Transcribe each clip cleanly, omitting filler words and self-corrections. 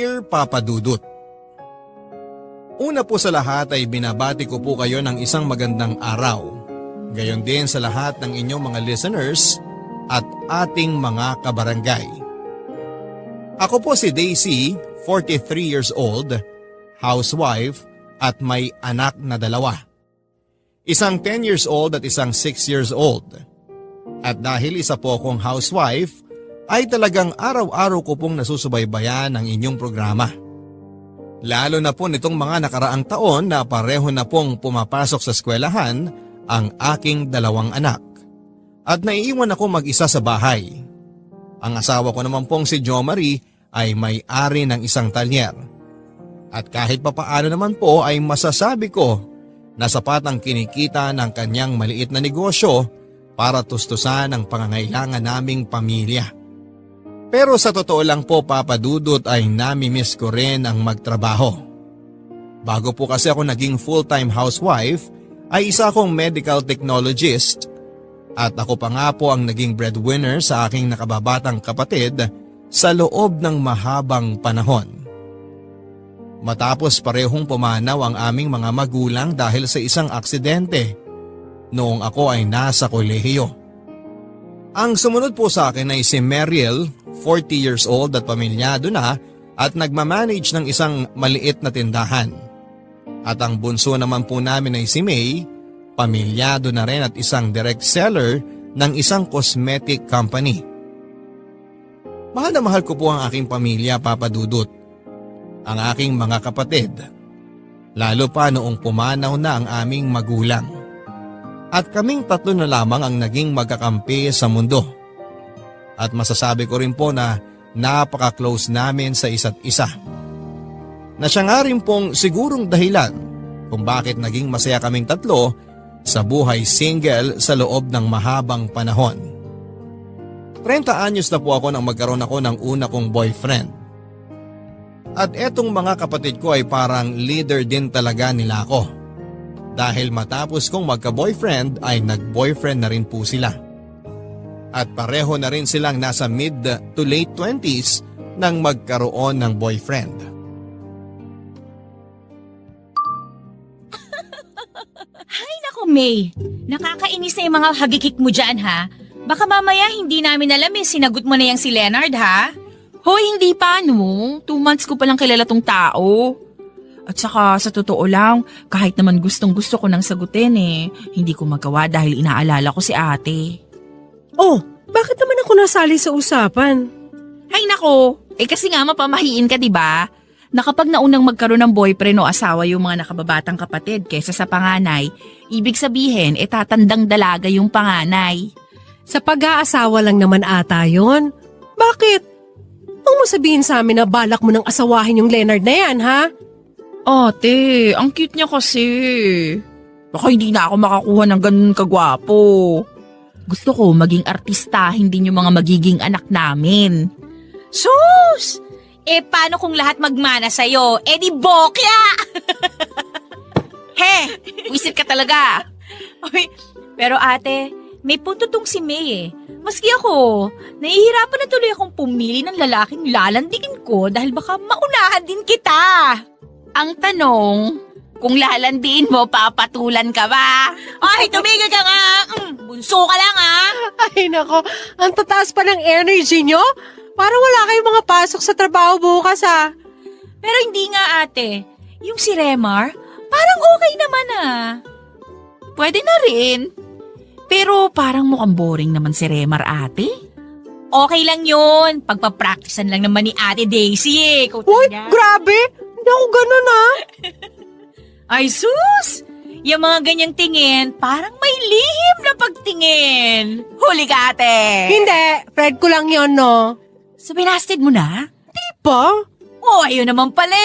Dear Papa Dudut, una po sa lahat ay binabati ko po kayo ng isang magandang araw. Gayon din sa lahat ng inyong mga listeners at ating mga kabarangay. Ako po si Daisy, 43 years old, housewife at may anak na 2. Isang 10 years old at isang 6 years old. At dahil isa po akong housewife, ay talagang araw-araw ko pong nasusubaybayan ang inyong programa. Lalo na po nitong mga nakaraang taon na pareho na pong pumapasok sa eskwelahan ang aking 2 anak. At naiiwan ako mag-isa sa bahay. Ang asawa ko naman pong si Jo Marie ay may-ari ng isang talyer. At kahit papaano naman po ay masasabi ko na sapat ang kinikita ng kanyang maliit na negosyo para tustusan ang pangangailangan naming pamilya. Pero sa totoo lang po Papa Dudut ay nami-miss ko rin ang magtrabaho. Bago po kasi ako naging full-time housewife ay isa akong medical technologist at ako pa nga po ang naging breadwinner sa aking nakababatang kapatid sa loob ng mahabang panahon. Matapos parehong pumanaw ang aming mga magulang dahil sa isang aksidente noong ako ay nasa kolehiyo. Ang sumunod po sa akin ay si Mariel, 40 years old at pamilyado na at nagmamanage ng isang maliit na tindahan. At ang bunso naman po namin ay si May, pamilyado na rin at isang direct seller ng isang cosmetic company. Mahal na mahal ko po ang aking pamilya, Papa Dudut. Ang aking mga kapatid. Lalo pa noong pumanaw na ang aming magulang. At kaming 3 na lamang ang naging magkakampi sa mundo. At masasabi ko rin po na napaka-close namin sa isa't isa. Na siya nga rin pong sigurong dahilan kung bakit naging masaya kaming 3 sa buhay single sa loob ng mahabang panahon. 30 anyos na po ako nang magkaroon ako ng una kong boyfriend. At etong mga kapatid ko ay parang leader din talaga nila ako. Dahil matapos kong magka-boyfriend ay nag-boyfriend na rin po sila. At pareho na rin silang nasa mid to late 20s nang magkaroon ng boyfriend. Hay nako May, nakakainis na yung mga hagikik mo dyan ha. Baka mamaya hindi namin alam sinagot mo na yung si Leonard ha. Hoy, hindi pa no. 2 months ko palang kilala tong tao. At saka sa totoo lang, kahit naman gustong gusto ko nang sagutin hindi ko magawa dahil inaalala ko si ate. Oh, bakit naman ako nasali sa usapan? Hay nako, kasi nga mapamahiin ka diba? Na kapag naunang magkaroon ng boyfriend o asawa yung mga nakababatang kapatid kesa sa panganay, ibig sabihin tatandang dalaga yung panganay. Sa pag-aasawa lang naman ata yon. Bakit? Huwag mo sabihin sa amin na balak mo nang asawahin yung Leonard na yan, ha? Ate, ang cute niya kasi. Baka hindi na ako makakuha ng ganun kagwapo. Gusto ko maging artista, hindi yung mga magiging anak namin. Sus! Paano kung lahat magmana sa'yo? Di bokya! He! Wisit ka talaga. Oy, pero ate, may punto tong si May Maski ako, nahihirapan na tuloy akong pumili ng lalaking lalandigin ko dahil baka maunahan din kita. Ang tanong, kung lalandiin mo, papatulan ka ba? Ay, tumigil ka nga! Bunso ka lang Ay nako, ang tataas pa ng energy nyo. Parang wala kayong mga pasok sa trabaho bukas, ha? Pero hindi nga ate, yung si Remar, parang okay naman Pwede na rin. Pero parang mukhang boring naman si Remar ate. Okay lang yun, pagpapracticean lang naman ni Ate Daisy Uy, grabe! Hindi ako ganun, ha? Ay sus! Yung mga ganyang tingin, parang may lihim na pagtingin. Huli ka ate! Hindi, Fred ko lang yon, no? So binasted mo na? Di ba? Oh, ayun naman pala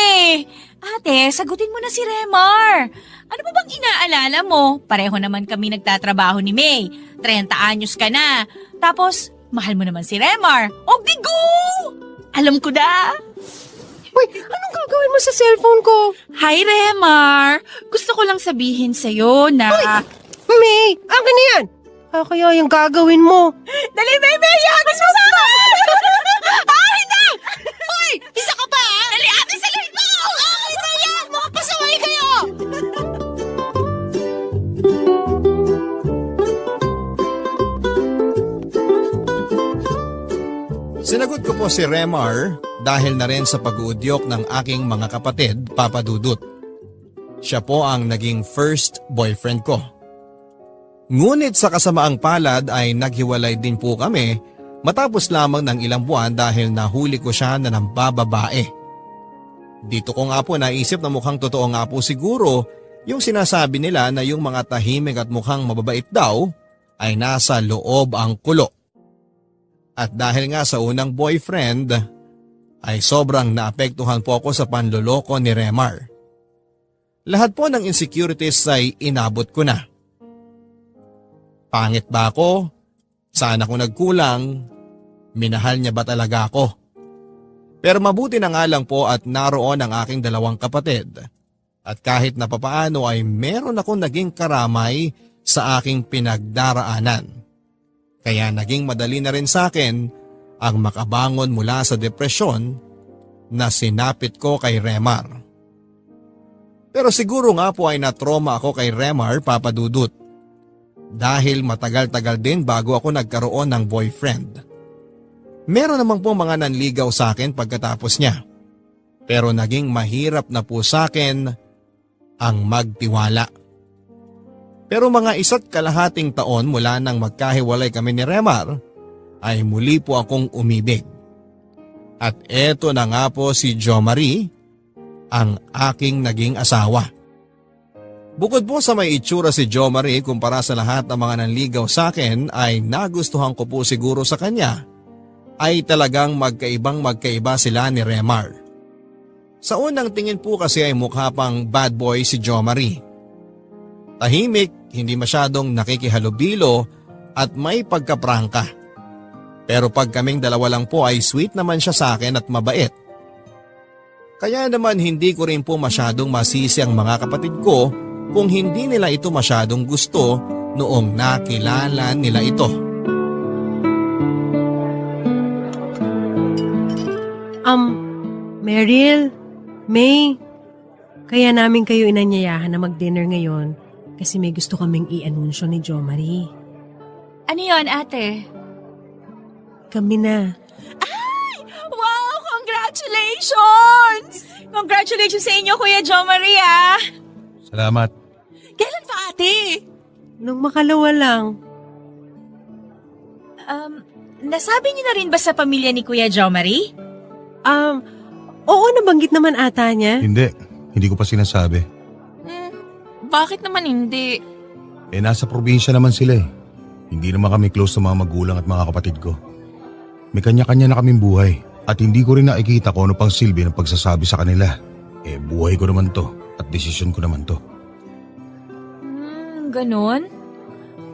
Ate, sagutin mo na si Remar. Ano ba bang inaalala mo? Pareho naman kami nagtatrabaho ni May. 30 anyos ka na. Tapos, mahal mo naman si Remar. O, bigo! Alam ko na. Uy, anong gagawin mo sa cellphone ko? Hi Remar! Gusto ko lang sabihin sa'yo na... May, akin na yan! Kaya yung gagawin mo. Dali, baby! Yagis mo sa akin! Ay, hindi! Uy! Isa ka pa! Dali, Sinagot ko po si Remar dahil na rin sa pag-uudyok ng aking mga kapatid, Papa Dudut. Siya po ang naging first boyfriend ko. Ngunit sa kasamaang palad ay naghiwalay din po kami matapos lamang ng ilang buwan dahil nahuli ko siya na nambababae. Dito ko nga po naisip na mukhang totoo nga po siguro yung sinasabi nila na yung mga tahimik at mukhang mababait daw ay nasa loob ang kulo. At dahil nga sa unang boyfriend ay sobrang naapektuhan po ako sa panloloko ni Remar. Lahat po ng insecurities ay inabot ko na. Pangit ba ako? Saan ako nagkulang? Minahal niya ba talaga ako? Pero mabuti na nga lang po at naroon ang aking dalawang kapatid. At kahit na papaano ay meron akong naging karamay sa aking pinagdaraanan. Kaya naging madali na rin sa akin ang makabangon mula sa depresyon na sinapit ko kay Remar. Pero siguro nga po ay natroma ako kay Remar, Papa Dudut. Dahil matagal-tagal din bago ako nagkaroon ng boyfriend. Meron namang po mga nanligaw sa akin pagkatapos niya. Pero naging mahirap na po sa akin ang magtiwala. Pero mga 1.5 taon mula nang magkahiwalay kami ni Remar, ay muli po akong umibig. At eto na nga po si Jo Marie, ang aking naging asawa. Bukod po sa may itsura si Jo Marie kumpara sa lahat ng mga nanligaw sa akin ay nagustuhan ko po siguro sa kanya ay talagang magkaiba sila ni Remar. Sa unang tingin po kasi ay mukha pang bad boy si Jo Marie. Tahimik, hindi masyadong nakikihalubilo at may pagkaprangka. Pero pag kaming dalawa lang po ay sweet naman siya sa akin at mabait. Kaya naman hindi ko rin po masyadong masisi ang mga kapatid ko kung hindi nila ito masyadong gusto noong nakilala nila ito. Meryl, May, kaya namin kayo inanyayahan na mag-dinner ngayon kasi may gusto kaming i-anunsyo ni Jo Marie. Ano yon, ate? Kami na. Wow! Congratulations! Congratulations sa inyo, Kuya Jo Maria! Salamat. Kailan pa ate? Nung makalawa lang. Nasabi niyo na rin ba sa pamilya ni Kuya Jo Marie? Oo, nabanggit naman ata niya. Hindi ko pa sinasabi. Bakit naman hindi? Nasa probinsya naman sila eh. Hindi naman kami close sa mga magulang at mga kapatid ko. May kanya-kanya na kaming buhay at hindi ko rin nakikita kung ano pang silbi ng pagsasabi sa kanila. Buhay ko naman to at desisyon ko naman to. Ganon?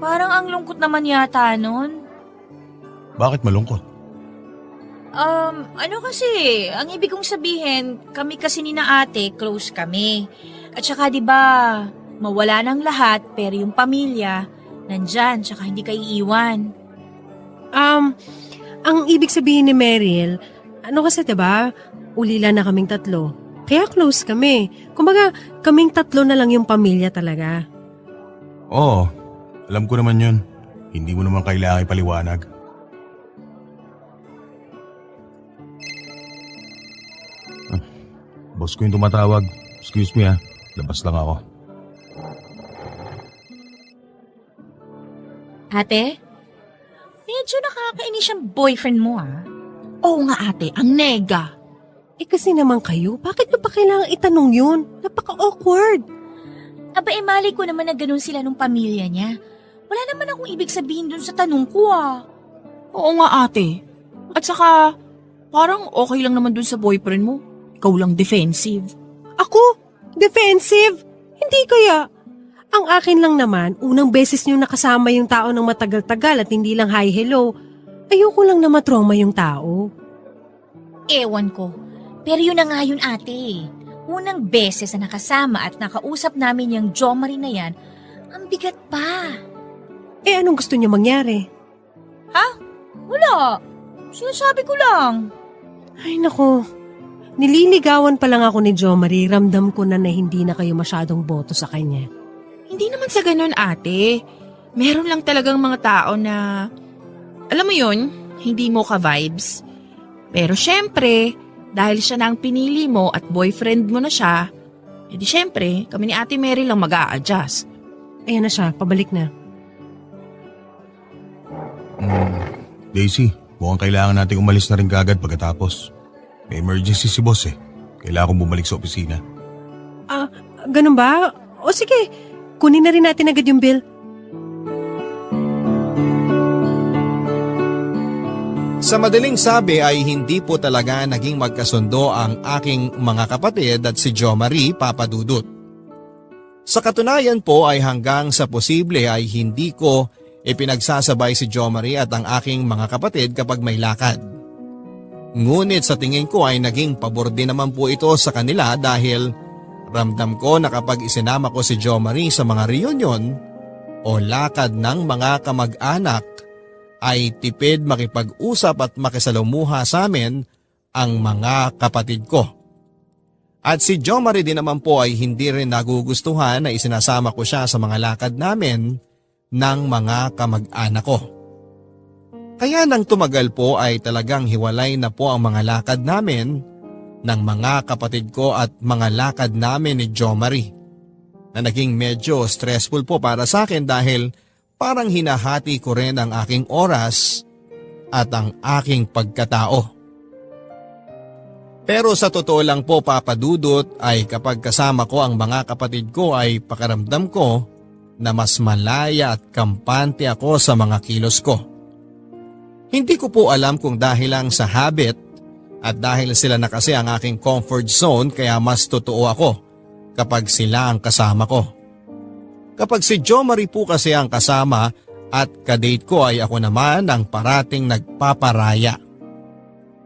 Parang ang lungkot naman yata nun. Bakit malungkot? Ano kasi, ang ibig kong sabihin, kami kasi ni na ate, close kami. At saka 'di ba, mawala ng lahat pero yung pamilya nandyan, tsaka hindi kayo iiwan. Ang ibig sabihin ni Meryl, ano kasi 'di ba, ulila na kaming 3. Kaya close kami. Kumbaga, kaming 3 na lang yung pamilya talaga. Oo, alam ko naman yun. Hindi mo naman kailangan ipaliwanag. Boss ko yung tumatawag. Excuse me labas lang ako. Ate, medyo nakakainis yung boyfriend mo Oo nga ate, ang nega. Kasi naman kayo, bakit nyo pa kailangan itanong yun? Napaka-awkward. Aba malay ko naman na ganun sila nung pamilya niya. Wala naman akong ibig sabihin dun sa tanong ko Oo nga ate. At saka, parang okay lang naman dun sa boyfriend mo. Ikaw lang defensive. Ako? Defensive? Hindi kaya. Ang akin lang naman, unang beses nyo nakasama yung tao ng matagal-tagal at hindi lang hi hello. Ayoko lang na matrauma yung tao. Ewan ko. Pero yun na nga yun ate. Unang beses na nakasama at nakausap namin yung Jo Marie na yan, ang bigat pa. Anong gusto nyo mangyari? Wala. Sinasabi ko lang. Ay nako, nililigawan pa lang ako ni Jo Marie, ramdam ko na hindi na kayo masyadong boto sa kanya. Hindi naman sa ganun ate. Meron lang talagang mga tao na, alam mo yun, hindi mo ka-vibes. Pero syempre, dahil siya na ang pinili mo at boyfriend mo na siya, edi syempre, kami ni Ate Mary lang mag-a-adjust. Ayan na siya, pabalik na. Daisy, mukhang kailangan nating umalis na rin kagad pagkatapos. May emergency si boss eh. Kailangan kong bumalik sa opisina. Ganun ba? O sige, kunin na rin natin agad yung bill. Sa madaling sabi ay hindi po talaga naging magkasundo ang aking mga kapatid at si Jo Marie Papadudut. Sa katunayan po ay hanggang sa posible ay hindi ko ipinagsasabay si Jo Marie at ang aking mga kapatid kapag may lakad. Ngunit sa tingin ko ay naging pabor din naman po ito sa kanila dahil ramdam ko na kapag isinama ko si Jo Marie sa mga reunion o lakad ng mga kamag-anak ay tipid makipag-usap at makisalumuha sa amin ang mga kapatid ko. At si Jo Marie din naman po ay hindi rin nagugustuhan na isinasama ko siya sa mga lakad namin ng mga kamag-anak ko. Kaya nang tumagal po ay talagang hiwalay na po ang mga lakad namin ng mga kapatid ko at mga lakad namin ni Jo Marie na naging medyo stressful po para sa akin dahil parang hinahati ko rin ang aking oras at ang aking pagkatao. Pero sa totoo lang po Papadudut ay kapag kasama ko ang mga kapatid ko ay pakaramdam ko na mas malaya at kampante ako sa mga kilos ko. Hindi ko po alam kung dahil lang sa habit at dahil sila na kasi ang aking comfort zone kaya mas totoo ako kapag sila ang kasama ko. Kapag si Jo Marie po kasi ang kasama at kadate ko ay ako naman ang parating nagpaparaya.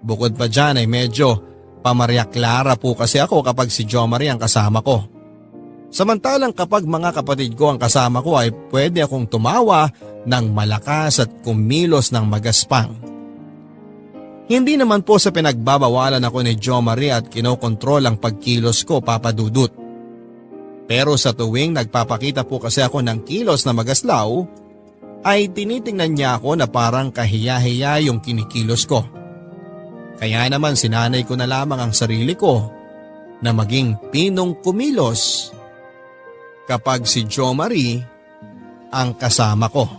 Bukod pa dyan ay medyo pamarya Clara po kasi ako kapag si Jo Marie ang kasama ko. Samantalang kapag mga kapatid ko ang kasama ko ay pwede akong tumawa ng malakas at kumilos ng magaspang. Hindi naman po sa pinagbabawalan ako ni Jo Marie at kinokontrol ang pagkilos ko Papadudut. Pero sa tuwing nagpapakita po kasi ako ng kilos na magaslaw, ay tinitingnan niya ako na parang kahiya-hiya yung kinikilos ko. Kaya naman sinanay ko na lamang ang sarili ko na maging pinong kumilos kapag si Jo Marie ang kasama ko.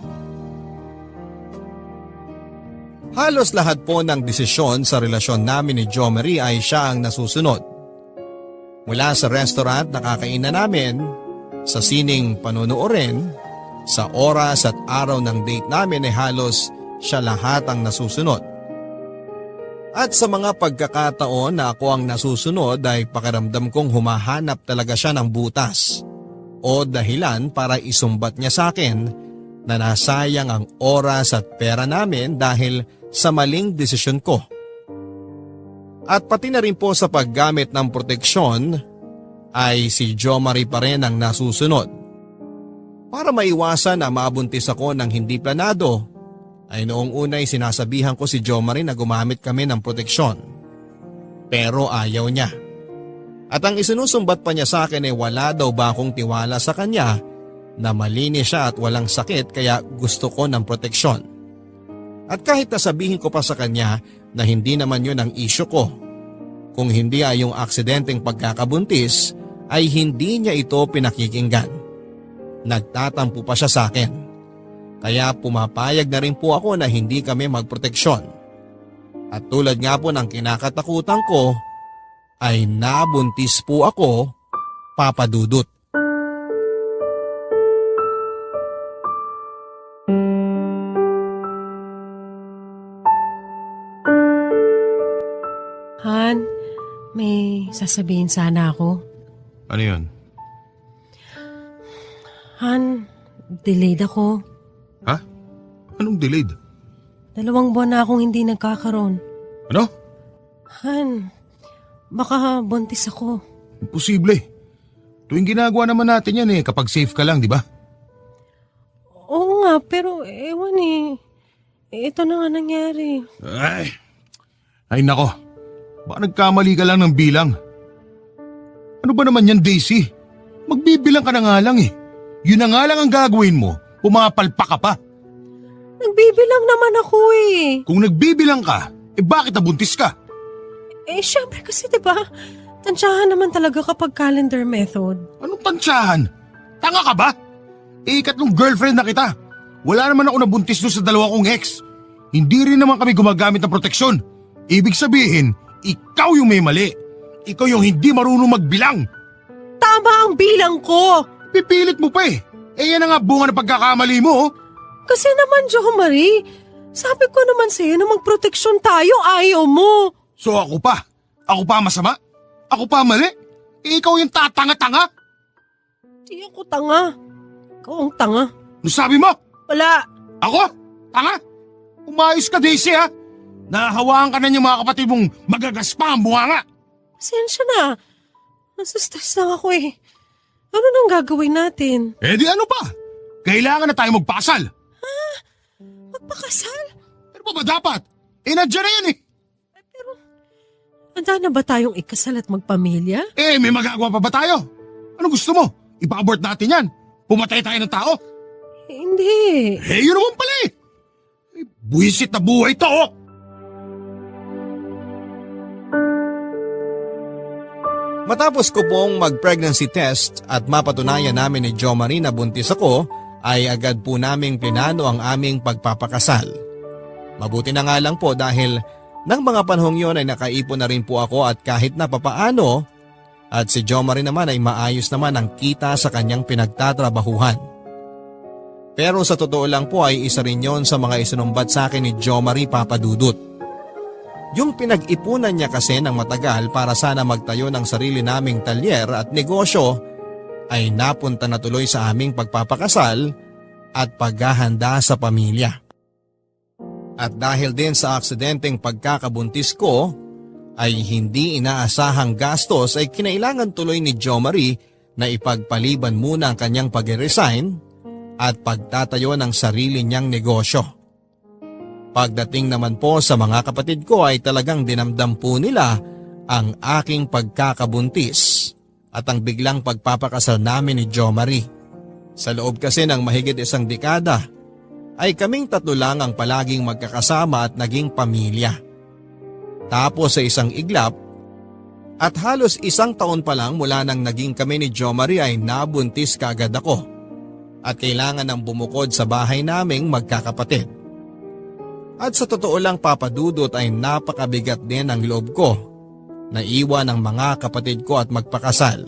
Halos lahat po ng desisyon sa relasyon namin ni Jo Marie ay siya ang nasusunod. Mula sa restaurant na kakainan namin, sa sining panunuorin, sa oras at araw ng date namin ay halos siya lahat ang nasusunod. At sa mga pagkakataon na ako ang nasusunod ay pakiramdam kong humahanap talaga siya ng butas o dahilan para isumbat niya sa akin na nasayang ang oras at pera namin dahil sa maling desisyon ko. At pati na rin po sa paggamit ng proteksyon ay si Jo Marie pa rin ang nasusunod. Para maiwasan na mabuntis ako ng hindi planado ay noong unay sinasabihan ko si Jo Marie na gumamit kami ng proteksyon. Pero ayaw niya. At ang isinusumbat pa niya sa akin ay wala daw ba akong tiwala sa kanya na malinis siya at walang sakit kaya gusto ko ng proteksyon. At kahit nasabihin ko pa sa kanya na hindi naman yun ang issue ko. Kung hindi ay yung aksidenteng pagkakabuntis ay hindi niya ito pinakikinggan. Nagtatampo pa siya sa akin. Kaya pumapayag na rin po ako na hindi kami magproteksyon. At tulad nga po ng kinakatakutan ko ay nabuntis po ako Papadudut. Han, may sasabihin sana ako. Ano yun? Han, delayed ako. Ha? Anong delayed? 2 buwan na akong hindi nagkakaroon. Ano? Han, baka buntis ako. Imposible. Tuwing ginagawa naman natin yan kapag safe ka lang, di ba? Oo nga, pero ewan Ito na nga nangyari. Ay nako. Baka nagkamali ka lang ng bilang. Ano ba naman yan, Daisy? Magbibilang ka na nga lang Yun na nga lang ang gagawin mo. Pumapalpa ka pa. Nagbibilang naman ako Kung nagbibilang ka, bakit nabuntis ka? Syempre kasi diba, tansyahan naman talaga kapag calendar method. Anong tansyahan? Tanga ka ba? Ikatlong girlfriend na kita. Wala naman ako nabuntis doon sa dalawa kong ex. Hindi rin naman kami gumagamit ng proteksyon. Ibig sabihin, ikaw yung may mali. Ikaw yung hindi marunong magbilang. Tama ang bilang ko! Pipilit mo pa eh. Yan na nga bunga ng pagkakamali mo. Kasi naman, Jo Marie, sabi ko naman sa'yo na magproteksyon tayo, ayaw mo. So ako pa? Ako pa masama? Ako pa mali? Ikaw yung tatanga-tanga? Di ako tanga. Ikaw ang tanga. Ano sabi mo? Wala. Ako? Tanga? Umayos ka, Daisy ha? Nahawaan ka na yung mga kapatid mong magagaspa ang bunganga. Pasensya na. Nasa stress lang ako eh. Ano nang gagawin natin? Di ano pa? Kailangan na tayo magpakasal. Magpakasal? Pero pa ba dapat? Nandiyan na yan eh. Handa na ba tayong ikasal at magpamilya? May magagawa pa ba tayo? Ano gusto mo? Ipa-abort natin yan. Pumatay tayo ng tao. Hindi. Yun naman pala eh. Buwisit na buhay to oh. Matapos ko pong mag-pregnancy test at mapatunayan namin ni Jo Marie na buntis ako, ay agad po naming plinano ang aming pagpapakasal. Mabuti na nga lang po dahil nang mga panahong yon ay nakaipon na rin po ako at kahit na papaano, at si Jo Marie naman ay maayos naman ang kita sa kanyang pinagtatrabahuhan. Pero sa totoo lang po ay isa rin yon sa mga isinumbat sa akin ni Jo Marie Papadudut. Yung pinag-ipunan niya kasi ng matagal para sana magtayo ng sarili naming talyer at negosyo ay napunta na tuloy sa aming pagpapakasal at paghahanda sa pamilya. At dahil din sa aksidenteng pagkakabuntis ko ay hindi inaasahang gastos ay kinailangan tuloy ni Jo Marie na ipagpaliban muna ang kanyang pag-resign at pagtatayo ng sarili niyang negosyo. Pagdating naman po sa mga kapatid ko ay talagang dinamdam po nila ang aking pagkakabuntis at ang biglang pagpapakasal namin ni Jo Marie. Sa loob kasi ng mahigit isang dekada ay kaming tatlo lang ang palaging magkakasama at naging pamilya. Tapos sa isang iglap at halos isang taon pa lang mula nang naging kami ni Jo Marie ay nabuntis kaagad ako at kailangan ng bumukod sa bahay naming magkakapatid. At sa totoo lang Papadudot ay napakabigat din ang loob ko na iwan ang mga kapatid ko at magpakasal.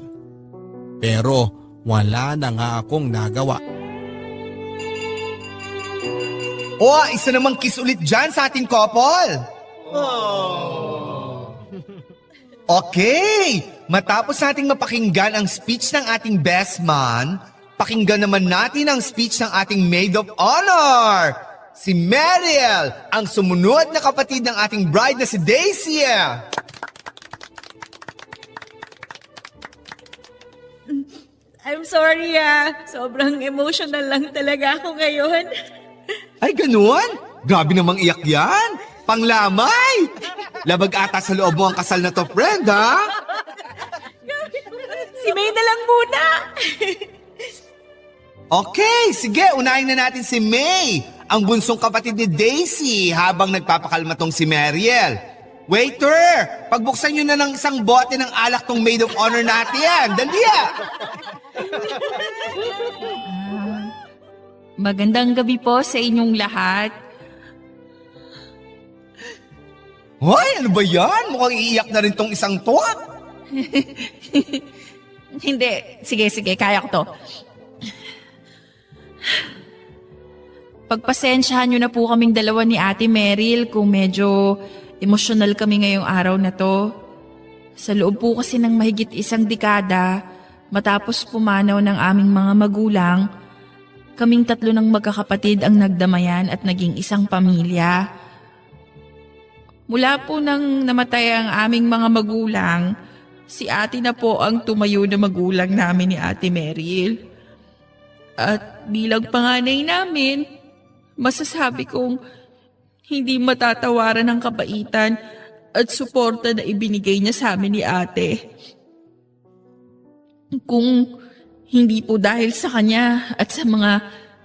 Pero wala na nga akong nagawa. Isa namang kiss ulit dyan sa ating couple. Okay, matapos nating mapakinggan ang speech ng ating best man, pakinggan naman natin ang speech ng ating maid of honor. Si Mariel, ang sumunod na kapatid ng ating bride na si Daisy. I'm sorry sobrang emotional lang talaga ako ngayon. Ay, ganun? Grabe namang iyak yan. Panglamay! Labag ata sa loob mo ang kasal na to, friend, ha? Si May na lang muna. Okay, sige, unahin na natin si May, ang bunsong kapatid ni Daisy, habang nagpapakalma tong si Mariel. Waiter, pagbuksan nyo na ng isang bote ng alak tong maid of honor natin. Dali Magandang gabi po sa inyong lahat. Hoy, ano ba yan? Mukhang iiyak na rin tong isang to. Hindi, sige, kaya ko to. Pagpasensyahan nyo na po kaming dalawa ni Ate Meryl kung medyo emosyonal kami ngayong araw na to. Sa loob po kasi ng mahigit isang dekada, matapos pumanaw ng aming mga magulang, kaming tatlo ng magkakapatid ang nagdamayan at naging isang pamilya. Mula po nang namatay ang aming mga magulang, si ate na po ang tumayo na magulang namin ni Ate Meryl. At bilang panganay namin, masasabi kong hindi matatawaran ang kabaitan at suporta na ibinigay niya sa amin ni ate. Kung hindi po dahil sa kanya at sa mga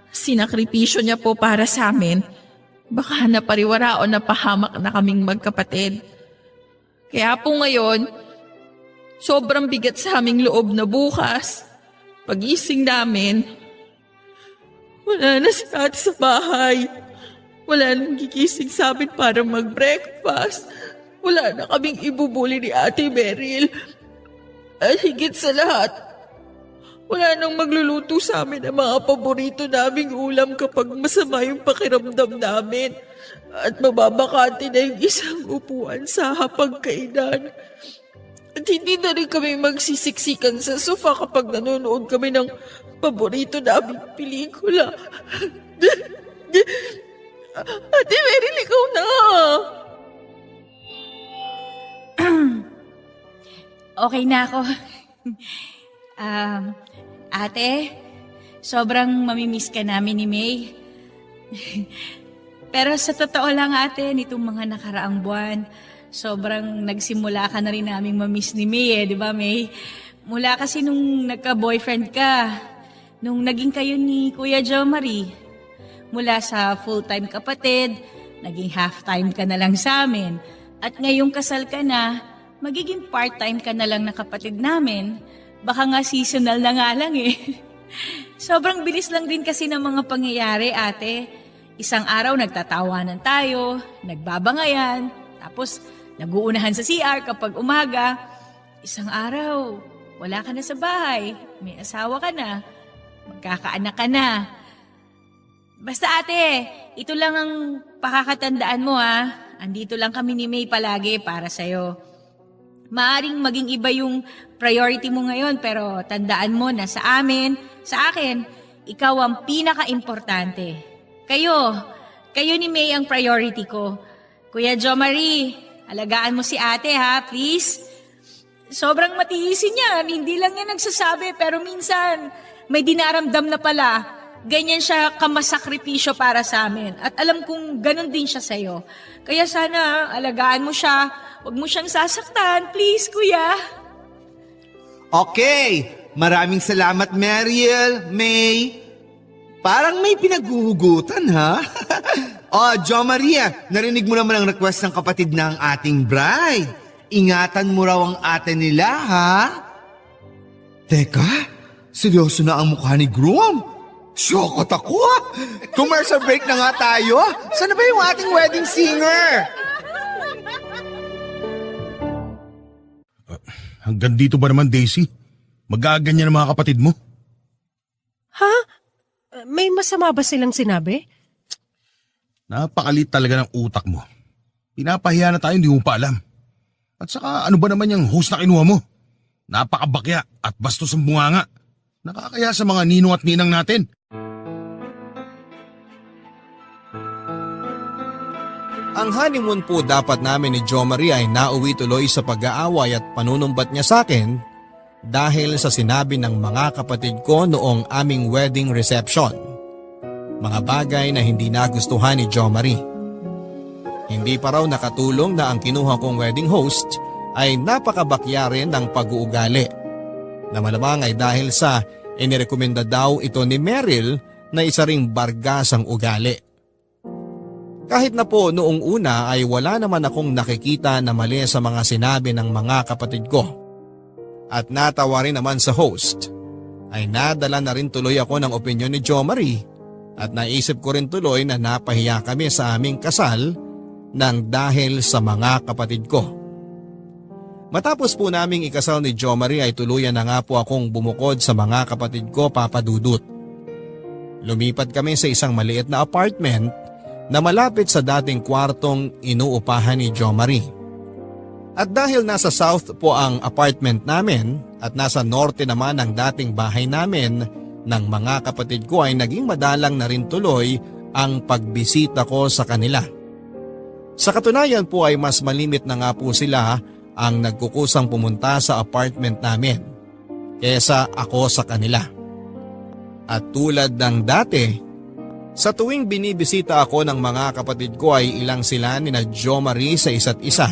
sinakripisyo niya po para sa amin, baka napariwara o napahamak na kaming magkapatid. Kaya po ngayon, sobrang bigat sa aming loob na bukas. Pagising namin, wala na si ate sa bahay. Wala nang gigising sa amin para mag-breakfast. Wala na kaming ibubuli ni Ate Meryl. At higit sa lahat, wala nang magluluto sa amin ang mga paborito naming ulam kapag masama yung pakiramdam namin. At mababakante na yung isang upuan sa hapagkainan. At hindi na rin kami magsisiksikan sa sofa kapag nanonood kami ng paborito naming pelikula. Ate Meryl, ikaw na. Okay na ako. Ate, sobrang mamimiss ka namin ni May. Pero sa totoo lang ate, nitong mga nakaraang buwan, sobrang nagsimula ka na rin naming mamiss ni May di ba May? Mula kasi nung nagka-boyfriend ka, nung naging kayo ni Kuya Jo Marie, mula sa full-time kapatid, naging half-time ka na lang sa amin, at ngayong kasal ka na, magiging part-time ka na lang na kapatid namin, baka nga seasonal na nga lang eh. Sobrang bilis lang din kasi ng mga pangyayari ate. Isang araw nagtatawanan tayo, nagbabangayan, tapos naguunahan sa CR kapag umaga. Isang araw, wala ka na sa bahay, may asawa ka na, magkakaanak ka na. Basta ate, ito lang ang pakakatandaan mo ha. Andito lang kami ni May palagi para sa'yo. Maaring maging iba yung priority mo ngayon pero tandaan mo na sa amin, sa akin, ikaw ang pinaka-importante. Kayo ni May ang priority ko. Kuya Jo Marie, alagaan mo si ate ha, please. Sobrang matiisin niya, hindi lang yan nagsasabi pero minsan may dinaramdam na pala. Ganyan siya kamasakripisyo para sa amin. At alam kong ganun din siya sa'yo. Kaya sana alagaan mo siya. Huwag mo siyang sasaktan. Please, kuya. Okay, maraming salamat Meryl, May. Parang may pinaguhugutan ha? Jo Maria, narinig mo naman ang request ng kapatid ng ating bride. Ingatan mo raw ang ate nila ha? Teka, seryoso na ang mukha ni groom? Syokot ako ha? Commercial break na nga tayo. Sana ba yung ating wedding singer? Hanggang dito ba naman, Daisy? Magaganyan ang mga kapatid mo? Ha? May masama ba silang sinabi? Napakalit talaga ng utak mo. Pinapahiya na tayo, hindi mo pa alam. At saka ano ba naman yung host na kinuha mo? Napakabakya at bastos ang bunganga. Nakakaya sa mga ninong at ninang natin. Ang honeymoon po dapat namin ni Jo Marie ay nauwi tuloy sa pag-aaway at panunumbat niya sa akin dahil sa sinabi ng mga kapatid ko noong aming wedding reception. Mga bagay na hindi nagustuhan ni Jo Marie. Hindi pa raw nakatulong na ang kinuha kong wedding host ay napakabakya rin ng pag-uugali. Na malamang ay dahil sa inirekomenda daw ito ni Meryl na isa ring bargasang ugali. Kahit na po noong una ay wala naman akong nakikita na mali sa mga sinabi ng mga kapatid ko. At natawa rin naman sa host, ay nadala na rin tuloy ako ng opinyon ni Jo Marie at naisip ko rin tuloy na napahiya kami sa aming kasal nang dahil sa mga kapatid ko. Matapos po naming ikasal ni Jo Marie ay tuluyan na nga po akong bumukod sa mga kapatid ko, Papa Dudut. Lumipat kami sa isang maliit na apartment na malapit sa dating kwartong inuupahan ni Jo Marie. At dahil nasa south po ang apartment namin at nasa norte naman ang dating bahay namin ng mga kapatid ko ay naging madalang na rin tuloy ang pagbisita ko sa kanila. Sa katunayan po ay mas malimit na nga po sila ang nagkukusang pumunta sa apartment namin kesa ako sa kanila. At tulad ng dati, sa tuwing binibisita ako ng mga kapatid ko ay ilang sila ni na Jo Marie sa isa't isa.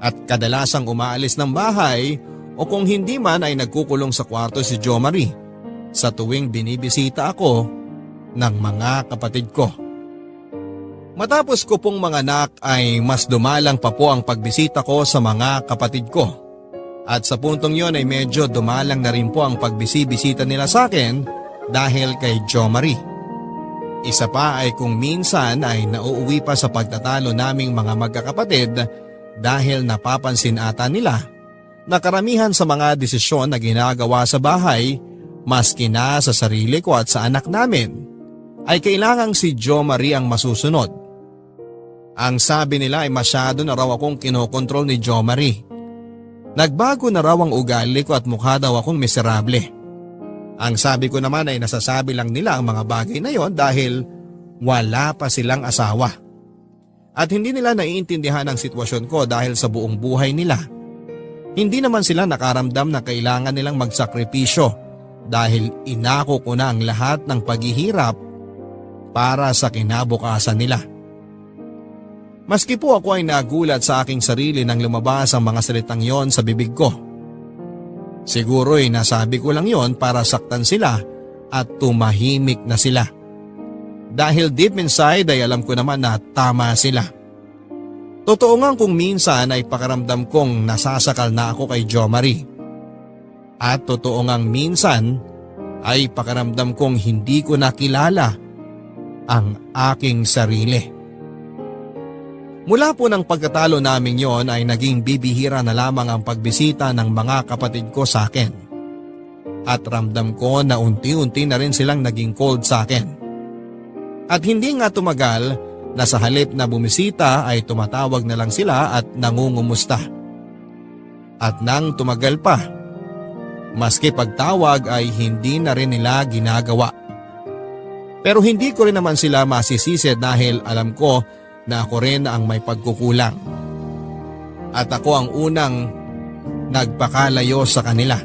At kadalasang umaalis ng bahay o kung hindi man ay nagkukulong sa kwarto si Jo Marie sa tuwing binibisita ako ng mga kapatid ko. Matapos ko pong manganak ay mas dumalang pa po ang pagbisita ko sa mga kapatid ko. At sa puntong yon ay medyo dumalang na rin po ang pagbisibisita nila sa akin dahil kay Jo Marie. Isa pa ay kung minsan ay nauuwi pa sa pagtatalo naming mga magkakapatid dahil napapansin ata nila na karamihan sa mga desisyon na ginagawa sa bahay, maski na sa sarili ko at sa anak namin, ay kailangang si Jo Marie ang masusunod. Ang sabi nila ay masyado na raw akong kinokontrol ni Jo Marie. Nagbago na raw ang ugali ko at mukha daw akong miserable. Ang sabi ko naman ay nasasabi lang nila ang mga bagay na yon dahil wala pa silang asawa. At hindi nila naiintindihan ang sitwasyon ko dahil sa buong buhay nila. Hindi naman sila nakaramdam na kailangan nilang magsakripisyo dahil inako ko na ang lahat ng paghihirap para sa kinabukasan nila. Maski po ako ay nagulat sa aking sarili nang lumabas ang mga salitang yon sa bibig ko. Siguro ay nasabi ko lang yon para saktan sila at tumahimik na sila. Dahil deep inside ay alam ko naman na tama sila. Totoo nga kung minsan ay pakaramdam kong nasasakal na ako kay Jo Marie. At totoo ngang minsan ay pakaramdam kong hindi ko nakilala ang aking sarili. Mula po ng pagkatalo namin yon ay naging bibihira na lamang ang pagbisita ng mga kapatid ko sa akin. At ramdam ko na unti-unti na rin silang naging cold sa akin. At hindi nga tumagal na sa halip na bumisita ay tumatawag na lang sila at nangungumusta. At nang tumagal pa, maski pagtawag ay hindi na rin nila ginagawa. Pero hindi ko rin naman sila masisisi dahil alam ko na ako rin ang may pagkukulang. At ako ang unang nagpakalayo sa kanila.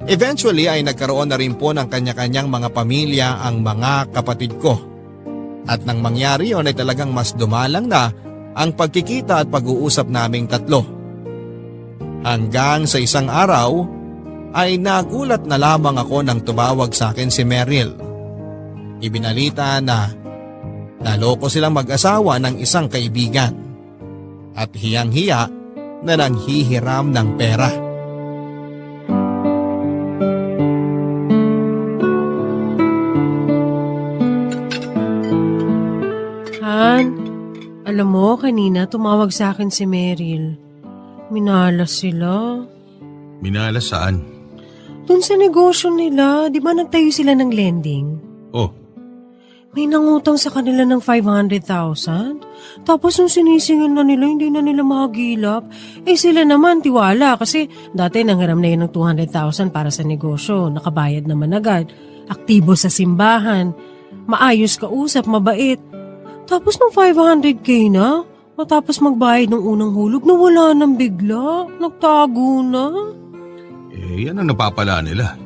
Eventually ay nagkaroon na rin po ng kanya-kanyang mga pamilya ang mga kapatid ko. At nang mangyari yon ay talagang mas dumalang na ang pagkikita at pag-uusap naming tatlo. Hanggang sa isang araw ay nagulat na lamang ako nang tumawag sa akin si Meryl. Ibinalita na naloko silang mag-asawa ng isang kaibigan at hiyang-hiya na nanghihiram ng pera. Han, alam mo, kanina tumawag sa akin si Meryl. Minalas sila. Minalas saan? Doon sa negosyo nila, di ba nagtayo sila ng lending? Oh, May nangutang sa kanila ng 500,000. Tapos nung sinisingil na nila, hindi na nila mahagilap. Sila naman tiwala kasi dati nanghiram na yun ng 200,000 para sa negosyo. Nakabayad naman agad. Aktibo sa simbahan. Maayos kausap, mabait. Tapos nung 500k na, matapos magbayad ng unang hulog, nawala nang bigla. Nagtago na. yan ang napapala nila.